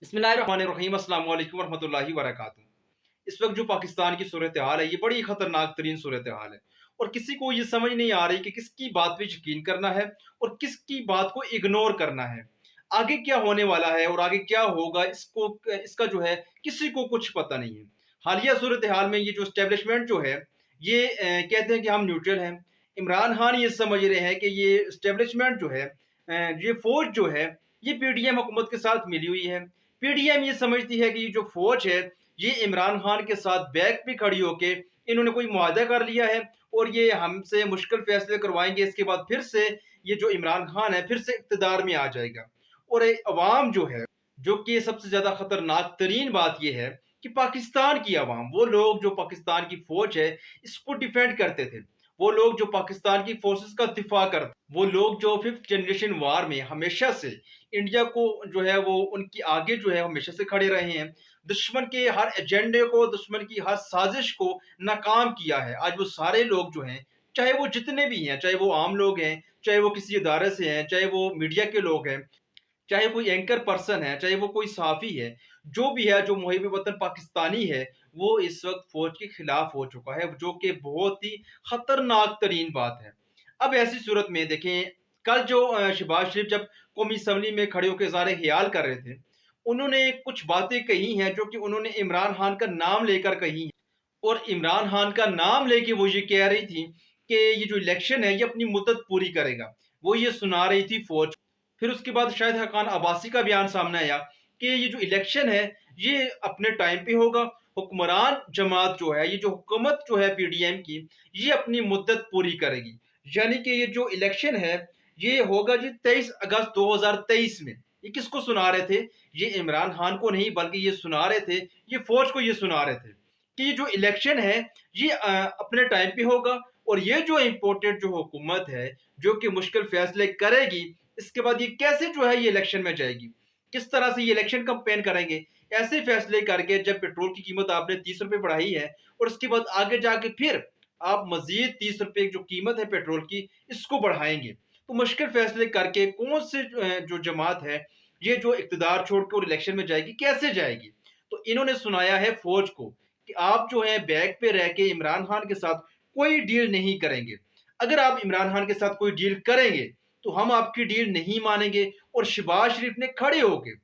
बिस्मिल्लाहिर्रहमानिर्रहीम, अस्सलाम वालेकुम वरहमतुल्लाहि वबरकातुहू। इस वक्त जो पाकिस्तान की सूरत हाल है, ये बड़ी ख़तरनाक तरीन सूरत हाल है और किसी को ये समझ नहीं आ रही कि किसकी बात पे यकीन करना है और किसकी बात को इग्नोर करना है। आगे क्या होने वाला है और आगे क्या होगा, इसका जो है किसी को कुछ पता नहीं है। हालिया सूरत हाल में ये जो इस्टेब्लिशमेंट जो है, ये कहते हैं कि हम न्यूट्रल हैं। इमरान खान ये समझ रहे हैं कि ये इस्टेब्लिशमेंट जो है, ये फौज जो है, ये पीडीएम हुकूमत के साथ मिली हुई है। पीडीएम ये समझती है कि ये जो फौज है, ये इमरान खान के साथ बैक पे खड़ी होके इन्होंने कोई मुआहदा कर लिया है और ये हमसे मुश्किल फैसले करवाएंगे। इसके बाद फिर से ये जो इमरान खान है फिर से इक़्तिदार में आ जाएगा। और अवाम जो है, जो कि सबसे ज़्यादा ख़तरनाक तरीन बात यह है कि पाकिस्तान की अवाम, वो लोग जो पाकिस्तान की फ़ौज है इसको डिफेंड करते थे, वो लोग जो पाकिस्तान की फोर्सेस का दिफा करते, वो लोग जो फिफ्थ जनरेशन वार में हमेशा से इंडिया को जो है वो उनकी आगे जो है हमेशा से खड़े रहे हैं, दुश्मन के हर एजेंडे को, दुश्मन की हर साजिश को नाकाम किया है। आज वो सारे लोग जो हैं, चाहे वो जितने भी हैं, चाहे वो आम लोग हैं, चाहे वो किसी इदारे से हैं, चाहे वो मीडिया के लोग हैं, चाहे कोई एंकर पर्सन है, चाहे वो कोई साफ़ी है, जो भी है, जो मुहिब वतन पाकिस्तानी है, वो इस वक्त फौज के खिलाफ हो चुका है, जो कि बहुत ही खतरनाक तरीन बात है। अब ऐसी सूरत में देखें, कल जो शहबाज शरीफ जब कौमी असम्बली में खड़े होकर इज़हार ख्याल कर रहे थे, उन्होंने कुछ बातें कही हैं जो कि उन्होंने इमरान खान का नाम लेकर कही हैं। और इमरान खान का नाम लेके वो ये कह रही थी कि ये जो इलेक्शन है ये अपनी मुद्दत पूरी करेगा, वो ये सुना रही थी फौज। फिर उसके बाद शाहिद हक़ान अब्बासी का बयान सामने आया कि ये जो इलेक्शन है ये अपने टाइम पे होगा, हुक्मरान जमात जो है, ये जो हुकूमत जो है पीडीएम की, ये अपनी मुद्दत पूरी करेगी। यानी कि ये जो इलेक्शन है ये होगा जी 23 अगस्त 2023 में। ये किसको सुना रहे थे? ये इमरान खान को नहीं, बल्कि ये सुना रहे थे, ये फौज को ये सुना रहे थे कि ये जो इलेक्शन है ये अपने टाइम पे होगा और ये जो इम्पोर्टेड जो हुकूमत है, जो कि मुश्किल फैसले करेगी, इसके बाद ये कैसे जो है ये इलेक्शन में जाएगी, किस तरह से ये इलेक्शन कंपेन करेंगे, ऐसे फैसले करके जब पेट्रोल की कीमत आपने 30 रुपए बढ़ाई है और उसके बाद आगे जाके फिर आप मजीद 30 रुपए जो कीमत है पेट्रोल की इसको बढ़ाएंगे, तो मुश्किल फैसले करके कौन से जो जमात है ये जो इक़्तिदार छोड़ के और इलेक्शन में जाएगी, कैसे जाएगी? तो इन्होंने सुनाया है फौज को कि आप जो है बैक पे रह के इमरान खान के साथ कोई डील नहीं करेंगे। अगर आप इमरान खान के साथ कोई डील करेंगे तो हम आपकी डील नहीं मानेंगे। और शहबाज शरीफ ने खड़े होकर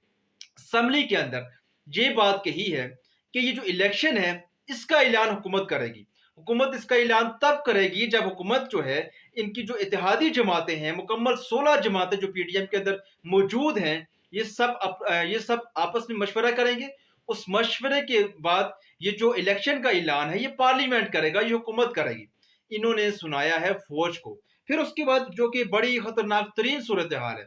असम्बली के अंदर ये बात कही है कि ये जो इलेक्शन है इसका ऐलान हुकूमत करेगी। हुकूमत इसका ऐलान तब करेगी जब हुकूमत जो है, इनकी जो इत्तेहादी जमातें हैं, मुकम्मल 16 जमातें जो पीडीएम के अंदर मौजूद हैं, ये सब आपस में मशवरा करेंगे। उस मशवरे के बाद ये जो इलेक्शन का ऐलान है ये पार्लियामेंट करेगा, ये हुकूमत करेगी। इन्होंने सुनाया है फौज को। फिर उसके बाद जो कि बड़ी खतरनाक तरीन सूरत हाल है,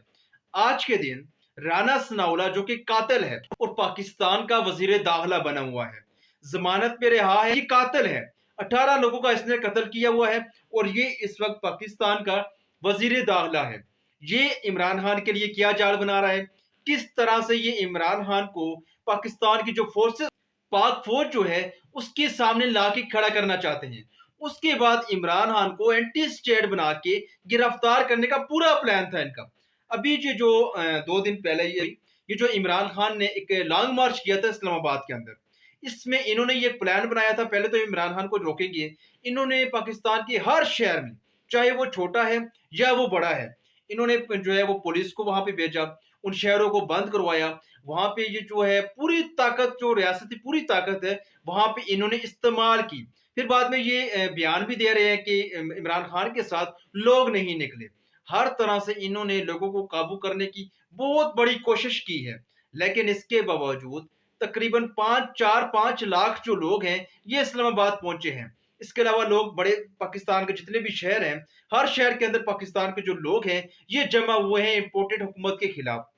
आज के दिन राना सनाउल्लाह जो कि कातिल है और पाकिस्तान का वजीर दाखिला बना हुआ है, जमानत पे रहा है, ये कातिल है, 18 लोगों का इसने कत्ल किया हुआ है और ये इस वक्त पाकिस्तान का वजीर दाखिला है। ये इमरान खान के लिए क्या जाल बना रहा है, किस तरह से ये इमरान खान को पाकिस्तान की जो फोर्सेस, पाक फौज जो है, उसके सामने ला के खड़ा करना चाहते हैं। उसके बाद इमरान खान को एंटी स्टेट बना के गिरफ्तार करने का पूरा प्लान था इनका। अभी ये जो 2 दिन पहले ये जो इमरान खान ने एक लॉन्ग मार्च किया था इस्लामाबाद के अंदर, इसमें इन्होंने ये प्लान बनाया था, पहले तो इमरान खान को रोकेंगे। इन्होंने पाकिस्तान के हर शहर में, चाहे वो छोटा है या वो बड़ा है, इन्होंने जो है वो पुलिस को वहां पे भेजा, उन शहरों को बंद करवाया। वहां पे ये जो है पूरी ताकत, जो रियासती पूरी ताकत है, वहां पे इन्होंने इस्तेमाल की। फिर बाद में ये बयान भी दे रहे हैं कि इमरान खान के साथ लोग नहीं निकले। हर तरह से इन्होंने लोगों को काबू करने की बहुत बड़ी कोशिश की है, लेकिन इसके बावजूद तकरीबन 5 लाख जो लोग हैं ये इस्लामाबाद पहुंचे हैं। इसके अलावा लोग बड़े पाकिस्तान के जितने भी शहर हैं, हर शहर के अंदर पाकिस्तान के जो लोग हैं ये जमा हुए हैं इम्पोर्टेड हुकूमत के खिलाफ।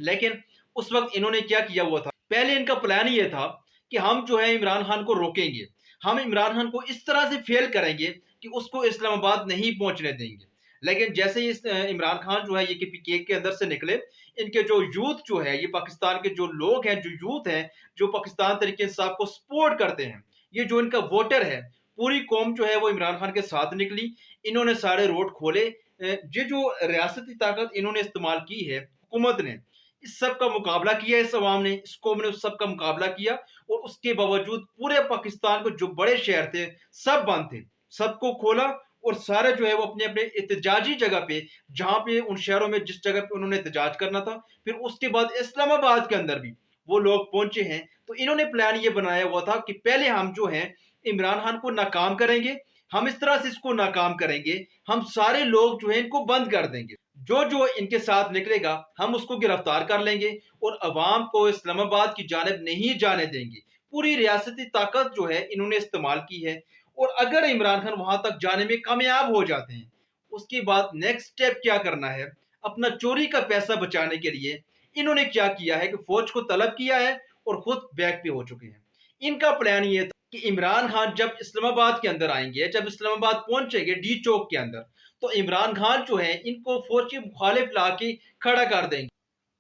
लेकिन उस वक्त इन्होंने क्या किया हुआ था, पहले इनका प्लान ये था कि हम जो है इमरान खान को रोकेंगे, हम इमरान खान को इस तरह से फेल करेंगे कि उसको इस्लामाबाद नहीं पहुंचने देंगे। लेकिन जैसे ही इमरान खान जो है ये पीके के अंदर से निकले, इनके जो यूथ जो है, ये पाकिस्तान के जो लोग हैं, जो यूथ हैं, जो पाकिस्तान तरीके इंसाफ को सपोर्ट करते हैं, ये जो इनका वोटर है, पूरी कौम जो है वो इमरान खान के साथ निकली। इन्होंने सारे रोड खोले। ये जो रियासती ताकत इन्होंने इस्तेमाल की है हुकूमत ने, इस सब का मुकाबला किया इस अवाम ने, इस कौम ने उस सब का मुकाबला किया, और उसके बावजूद पूरे पाकिस्तान को जो बड़े शहर थे सब बंद थे, सबको खोला, और सारे जो है वो अपने अपने एहतजाजी जगह पे, जहाँ पे उन शहरों में जिस जगह पे उन्होंने एहतजाज करना था, फिर उसके बाद इस्लामाबाद के अंदर भी वो लोग पहुंचे हैं। तो इन्होंने प्लान ये बनाया हुआ था कि पहले हम जो है इमरान खान को नाकाम करेंगे, हम इस तरह से इसको नाकाम करेंगे, हम सारे लोग जो है इनको बंद कर देंगे, जो जो इनके साथ निकलेगा हम उसको गिरफ्तार कर लेंगे, और अवाम को इस्लामाबाद की जानिब नहीं जाने देंगे। पूरी रियासती ताकत जो है इन्होंने इस्तेमाल की है, और अगर इमरान खान वहां तक जाने में कामयाब हो जाते हैं, उसके बाद नेक्स्ट स्टेप क्या करना है, अपना चोरी का पैसा बचाने के लिए इन्होंने क्या किया है कि फौज को तलब किया है और खुद बैक पे हो चुके हैं। इनका प्लान ये था कि इमरान खान जब इस्लामाबाद के अंदर आएंगे, जब इस्लामाबाद पहुंचेंगे डी चौक के अंदर, तो इमरान खान जो है इनको फौज के मुखालिफ ला के खड़ा कर देंगे,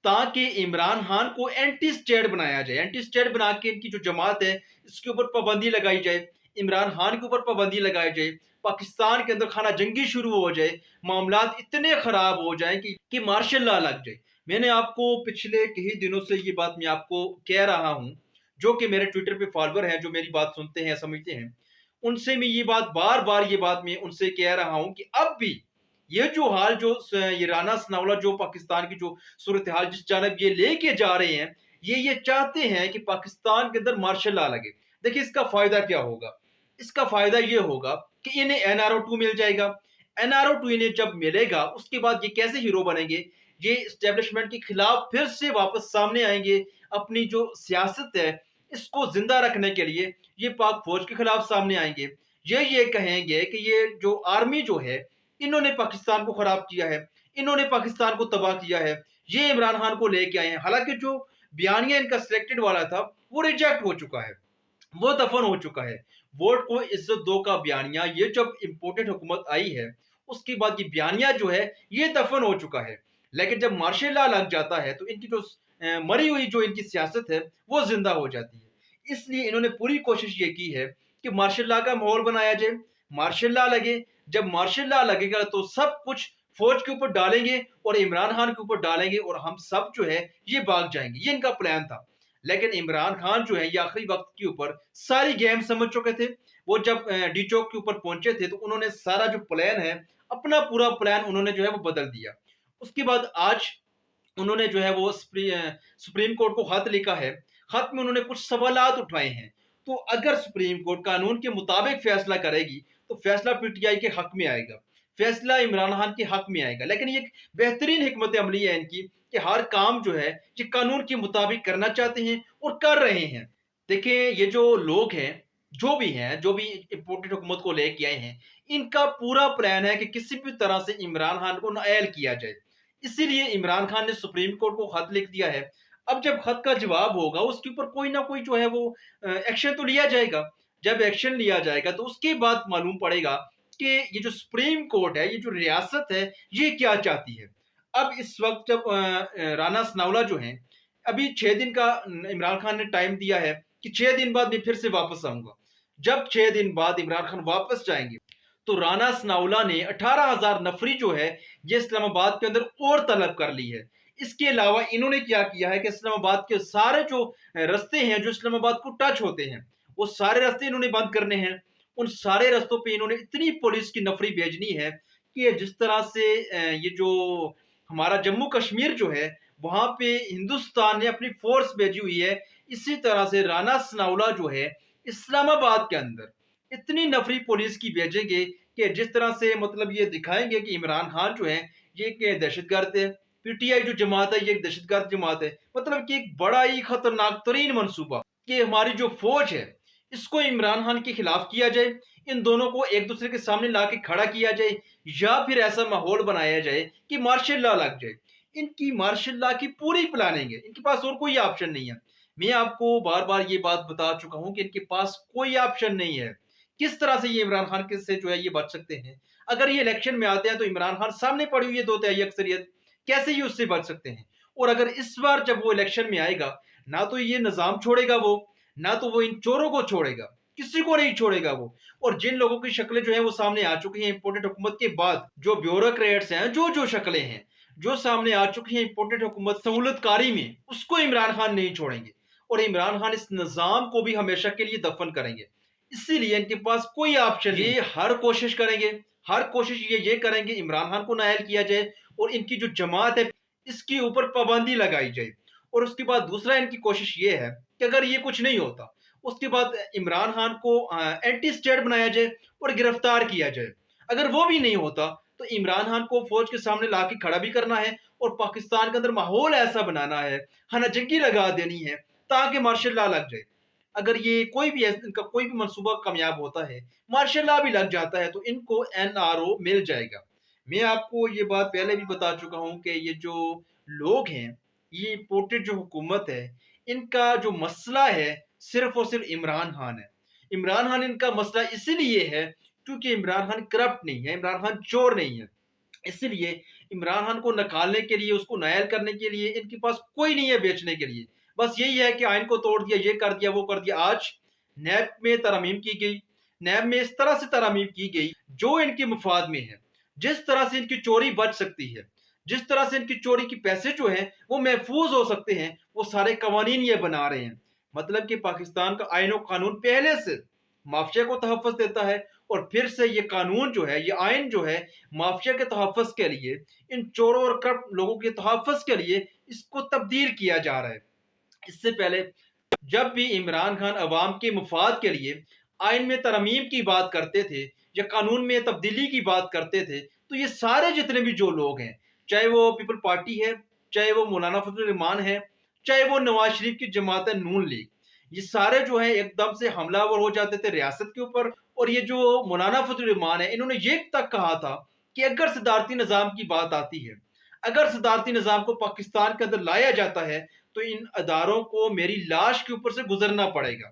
ताकि इमरान खान को एंटी स्टेट बनाया जाए। एंटी स्टेट बना के इनकी जो जमात है इसके ऊपर पाबंदी लगाई जाए, इमरान खान के ऊपर पाबंदी लगाई जाए, पाकिस्तान के अंदर खाना जंगी शुरू हो जाए, मामलात इतने खराब हो जाएं कि मार्शल लॉ लग जाए। मैंने आपको पिछले कई दिनों से ये बात मैं आपको कह रहा हूं, जो कि मेरे ट्विटर पे फॉलोअर हैं, जो मेरी बात सुनते हैं समझते हैं, उनसे मैं ये बात बार बार ये बात मैं उनसे कह रहा हूं कि अब भी ये जो हाल, जो ये राना सनाउल्लाह जो पाकिस्तान की जो सूरत हाल जिस जानब ये लेके जा रहे हैं, ये चाहते हैं कि पाकिस्तान के अंदर मार्शल लॉ लगे। देखिए इसका फायदा क्या होगा, इसका फायदा ये होगा कि इन्हें NRO 2 मिल जाएगा। NRO 2 इन्हें जब मिलेगा उसके बाद ये कैसे हीरो बनेंगे, ये इस्टेब्लिशमेंट के खिलाफ फिर से वापस सामने आएंगे, अपनी जो सियासत है इसको जिंदा रखने के लिए ये पाक फौज के खिलाफ सामने आएंगे। ये कहेंगे कि ये जो आर्मी जो है इन्होंने पाकिस्तान को खराब किया है, इन्होंने पाकिस्तान को तबाह किया है, ये इमरान खान को लेके आए हैं। हालांकि जो बयानिया इनका सिलेक्टेड वाला था वो रिजेक्ट हो चुका है, वो दफन हो चुका है। वोट को इज्जत दो का बयानिया ये जब इम्पोर्टेड हुकूमत आई है उसके बाद ये बयानिया जो है ये दफन हो चुका है। लेकिन जब मार्शल लॉ लग जाता है तो इनकी जो मरी हुई जो इनकी सियासत है वो जिंदा हो जाती है। इसलिए इन्होंने पूरी कोशिश ये की है कि मार्शल लॉ का माहौल बनाया जाए, मार्शल लॉ लगे। जब मार्शल लॉ लगेगा तो सब कुछ फौज के ऊपर डालेंगे और इमरान खान के ऊपर डालेंगे, और हम सब जो है ये भाग जाएंगे। ये इनका प्लान था। लेकिन इमरान खान जो है ये आखिरी वक्त के ऊपर सारी गेम समझ चुके थे। वो जब डी चौक के ऊपर पहुंचे थे तो उन्होंने सारा जो प्लान है, अपना पूरा प्लान उन्होंने जो है वो बदल दिया। उसके बाद आज उन्होंने जो है वो सुप्रीम कोर्ट को खत लिखा है। खत में उन्होंने कुछ सवालात उठाए हैं। तो अगर सुप्रीम कोर्ट कानून के मुताबिक फैसला करेगी तो फैसला PTI के हक में आएगा, फैसला इमरान खान के हक में आएगा। लेकिन ये एक बेहतरीन हिकमत अमली है इनकी कि हर काम जो है ये कानून के मुताबिक करना चाहते हैं और कर रहे हैं। देखिए ये जो लोग हैं, जो भी हैं, जो भी इम्पोर्टेड हुकूमत को लेके आए हैं, इनका पूरा प्लान है कि किसी भी तरह से इमरान खान को नाअहल किया जाए। इसीलिए इमरान खान ने सुप्रीम कोर्ट को खत लिख दिया है। अब जब खत का जवाब होगा उसके ऊपर कोई ना कोई जो है वो एक्शन तो लिया जाएगा। जब एक्शन लिया जाएगा तो उसके बाद मालूम पड़ेगा कि ये जो सुप्रीम कोर्ट है, ये जो रियासत है, ये क्या चाहती है। अब इस वक्त जब राना सनाउल्लाह जो हैं, अभी 6 दिन का इमरान खान ने टाइम दिया है कि 6 दिन बाद मैं फिर से वापस आऊंगा। जब 6 दिन बाद इमरान खान वापस जाएंगे तो राना सनाउल्लाह ने 18,000 नफरी जो है ये इस्लामाबाद के अंदर और तलब कर ली है। इसके अलावा इन्होंने क्या किया है कि इस्लामाबाद के सारे जो रास्ते हैं जो इस्लामाबाद को टच होते हैं, वो सारे रास्ते इन्होंने बंद करने हैं। उन सारे रास्तों पे इन्होंने इतनी पुलिस की नफरी भेजनी है कि जिस तरह से ये जो हमारा जम्मू कश्मीर जो है वहां पे हिंदुस्तान ने अपनी फोर्स भेजी हुई है, इसी तरह से राना सनाउल्लाह जो है इस्लामाबाद के अंदर इतनी नफरी पुलिस की भेजेंगे कि जिस तरह से मतलब ये दिखाएंगे कि इमरान खान जो है ये एक दहशतगर्द है, PTI जो जमात है ये एक दहशतगर्द जमात है। मतलब कि एक बड़ा ही खतरनाक तरीन मनसूबा कि हमारी जो फौज है इसको इमरान खान के खिलाफ किया जाए, इन दोनों को एक दूसरे के सामने ला के खड़ा किया जाए, या फिर ऐसा माहौल बनाया जाए कि मार्शल लॉ लग जाए। इनकी मार्शल लॉ की पूरी प्लानिंग है, इनके पास और कोई ऑप्शन नहीं है। मैं आपको बार बार ये बात बता चुका हूं कि इनके पास कोई ऑप्शन नहीं है। किस तरह से ये इमरान खान के से जो है ये बच सकते हैं। अगर ये इलेक्शन में आते हैं तो इमरान खान सामने पड़ी हुई है 2/3 अक्सरियत, कैसे ये उससे बच सकते हैं। और अगर इस बार जब वो इलेक्शन में आएगा, ना तो ये निजाम छोड़ेगा वो, ना तो वो इन चोरों को छोड़ेगा, किसी को नहीं छोड़ेगा वो। और जिन लोगों की शक्लें जो है वो सामने आ चुकी हैं इम्पोर्टेड हुकूमत के बाद, जो ब्यूरोक्रेट्स हैं, जो जो शक्लें हैं, जो सामने आ चुकी है इंपोर्टेड हुकूमत सहूलत कारी में, उसको इमरान खान नहीं छोड़ेंगे और इमरान खान इस निज़ाम को भी हमेशा के लिए दफन करेंगे। इसीलिए इनके पास कोई ऑप्शन नहीं, ये हर कोशिश करेंगे, हर कोशिश ये करेंगे इमरान खान को नायल किया जाए और इनकी जो जमात है इसके ऊपर पाबंदी लगाई जाए। और उसके बाद दूसरा इनकी कोशिश ये है कि अगर ये कुछ नहीं होता, उसके बाद इमरान खान को एंटी स्टेट बनाया जाए और गिरफ्तार किया जाए। अगर वो भी नहीं होता तो इमरान खान को फौज के सामने ला के खड़ा भी करना है और पाकिस्तान के अंदर माहौल ऐसा बनाना है, हना जंगी लगा देनी है ताकि मार्शल लॉ लग जाए। अगर ये कोई भी इनका कोई भी मंसूबा कामयाब होता है, मार्शल लॉ भी लग जाता है, तो इनको एनआरओ मिल जाएगा। मैं आपको ये बात पहले भी बता चुका हूँ कि ये जो लोग हैं, ये इंपोर्टेड जो हुकूमत है, इनका जो मसला है सिर्फ और सिर्फ इमरान खान है। इमरान खान इनका मसला इसीलिए है क्योंकि इमरान खान करप्ट नहीं है, इमरान खान चोर नहीं है। इसलिए इमरान खान को निकालने के लिए, उसको नायल करने के लिए इनके पास कोई नहीं है बेचने के लिए। बस यही है कि आइन को तोड़ दिया, ये कर दिया, वो कर दिया। आज नैब में तरमीम की गई, नैब में इस तरह से तरमीम की गई जो इनके मुफाद में है, जिस तरह से इनकी चोरी बच सकती है, जिस तरह से इनकी चोरी के पैसे जो हैं वो महफूज हो सकते हैं, वो सारे कवानीन ये बना रहे हैं। मतलब कि पाकिस्तान का आइन और कानून पहले से माफिया को तहफ़्फ़ुज़ देता है और फिर से ये कानून जो है, ये आइन जो है, माफिया के तहफ़्फ़ुज़ के लिए, इन चोरों और करप्ट लोगों के तहफ़्फ़ुज़ के लिए इसको तब्दील किया जा रहा है। इससे पहले जब भी इमरान खान अवाम के मुफाद के लिए आइन में तरमीम की बात करते थे या कानून में तब्दीली की बात करते थे, तो ये सारे जितने भी जो लोग हैं, चाहे वो पीपल पार्टी है, चाहे वो मौलाना फजल रहमान है, चाहे वो नवाज शरीफ की जमात है नून लीग, ये सारे जो है एकदम से हमलावर हो जाते थे रियासत के ऊपर। और ये जो मौलाना फजल रहमान है, इन्होंने ये तक कहा था कि अगर सदारती निज़ाम की बात आती है, अगर सदारती निज़ाम को पाकिस्तान के अंदर लाया जाता है, तो इन अदारों को मेरी लाश के ऊपर से गुजरना पड़ेगा।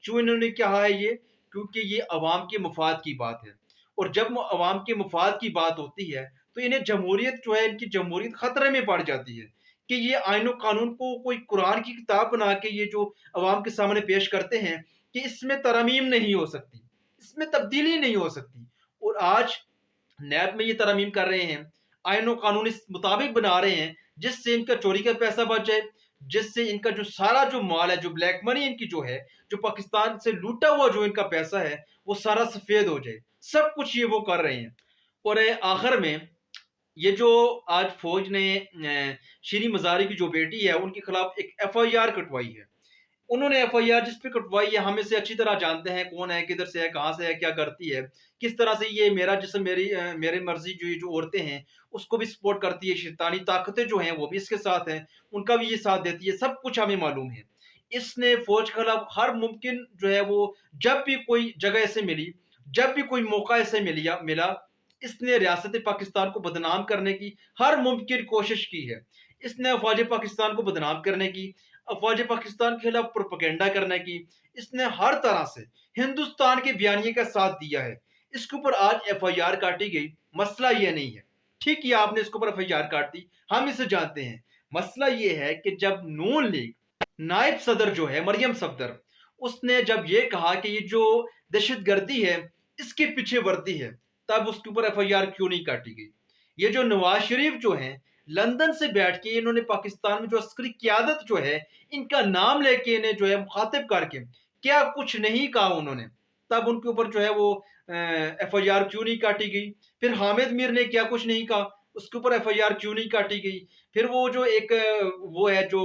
क्यों इन्होंने कहा है ये? क्योंकि ये अवाम के मुफाद की बात है और जब अवाम के मुफाद की बात होती है तो इन्हें जमहूरियत जो है, इनकी जमहूरियत खतरे में पड़ जाती है कि ये आइन और कानून को कोई कुरान की किताब बना के ये जो अवाम के सामने पेश करते हैं कि इसमें तरमीम नहीं हो सकती, इसमें तब्दीली नहीं हो सकती। और आज नैब में ये तरमीम कर रहे हैं, आइन और कानून इस मुताबिक बना रहे हैं जिससे इनका चोरी का पैसा बच जाए, जिससे इनका जो सारा जो माल है, जो ब्लैक मनी इनकी जो है, जो पाकिस्तान से लूटा हुआ जो इनका पैसा है, वो सारा सफेद हो जाए। सब कुछ ये वो कर रहे हैं। और आखिर में ये जो आज फौज ने शीरी मजारी की जो बेटी है उनके खिलाफ एक एफआईआर कटवाई है। उन्होंने एफआईआर जिस पे कटवाई है, हम इसे अच्छी तरह जानते हैं कौन है, किधर से है, कहाँ से है, क्या करती है, किस तरह से ये मेरा जिस्म मेरी मर्जी जो ये जो औरतें हैं उसको भी सपोर्ट करती है, शैतानी ताकतें जो हैं वो भी इसके साथ हैं, उनका भी ये साथ देती है, सब कुछ हमें मालूम है। इसने फौज के खिलाफ हर मुमकिन जो है वो, जब भी कोई जगह ऐसे मिली, जब भी कोई मौका ऐसे मिला, इसने रियासत पाकिस्तान को बदनाम करने की हर मुमकिन कोशिश की है। इसने अफवाज पाकिस्तान को बदनाम करने की, अफवाज पाकिस्तान के खिलाफ प्रोपेगेंडा करने की, इसने हर तरह से हिंदुस्तान के बयानिए का साथ दिया है। इसके ऊपर आज एफआईआर काटी गई। मसला ये नहीं है, ठीक किया आपने इसके ऊपर एफआईआर काट दी, हम इसे जानते हैं। मसला ये है कि जब नून लीग नायब सदर जो है मरियम सफदर, उसने जब ये कहा कि ये जो दहशतगर्दी है इसके पीछे वर्दी है, तब उसके ऊपर एफआईआर क्यों नहीं काटी गई? ये जो नवाज शरीफ जो हैं लंदन से बैठ के इन्होंने पाकिस्तान में जो अस्करी क्यादत जो है इनका नाम लेके इन्हें जो है मुखातिब करके क्या कुछ नहीं कहा उन्होंने, तब उनके ऊपर जो है वो एफआईआर क्यों नहीं काटी गई? फिर हामिद मीर ने क्या कुछ नहीं कहा, उसके ऊपर एफआईआर क्यों नहीं काटी गई? फिर वो जो एक वो है जो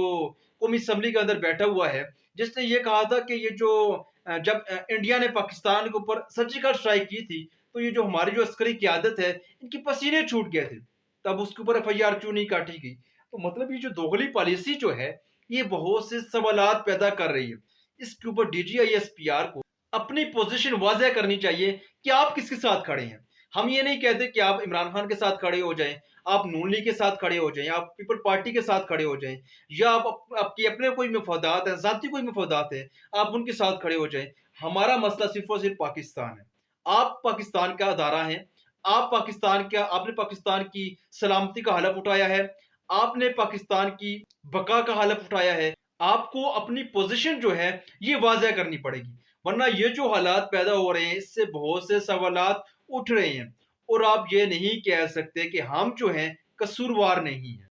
कौमी असम्बली के अंदर बैठा हुआ है जिसने ये कहा था कि ये जो जब इंडिया ने पाकिस्तान के ऊपर सर्जिकल स्ट्राइक की थी तो ये जो हमारी जो अस्करी क्यादत है इनकी पसीने छूट गए थे, तब उसके ऊपर एफआईआर क्यों नहीं काटी गई? तो मतलब ये जो दोगली पॉलिसी जो है ये बहुत से सवालात पैदा कर रही है। इसके ऊपर डीजीआईएसपीआर को अपनी पोजीशन वाज़ेह करनी चाहिए कि आप किसके साथ खड़े हैं। हम ये नहीं कहते कि आप इमरान खान के साथ खड़े हो जाएं, आप नून लीग के साथ खड़े हो जाएं, आप पीपल पार्टी के साथ खड़े हो जाएं, या आप आपके अपने कोई मफादात हैं, ज़ाती कोई मफादात है, आप उनके साथ खड़े हो जाएं। हमारा मसला सिर्फ और सिर्फ पाकिस्तान है। आप पाकिस्तान का अदारा हैं, आप पाकिस्तान का, आपने पाकिस्तान की सलामती का हलफ उठाया है, आपने पाकिस्तान की बका का हलफ उठाया है। आपको अपनी पोजीशन जो है ये वाज़ेह करनी पड़ेगी, वरना ये जो हालात पैदा हो रहे हैं इससे बहुत से सवालात उठ रहे हैं। और आप ये नहीं कह सकते कि हम जो हैं कसूरवार नहीं है।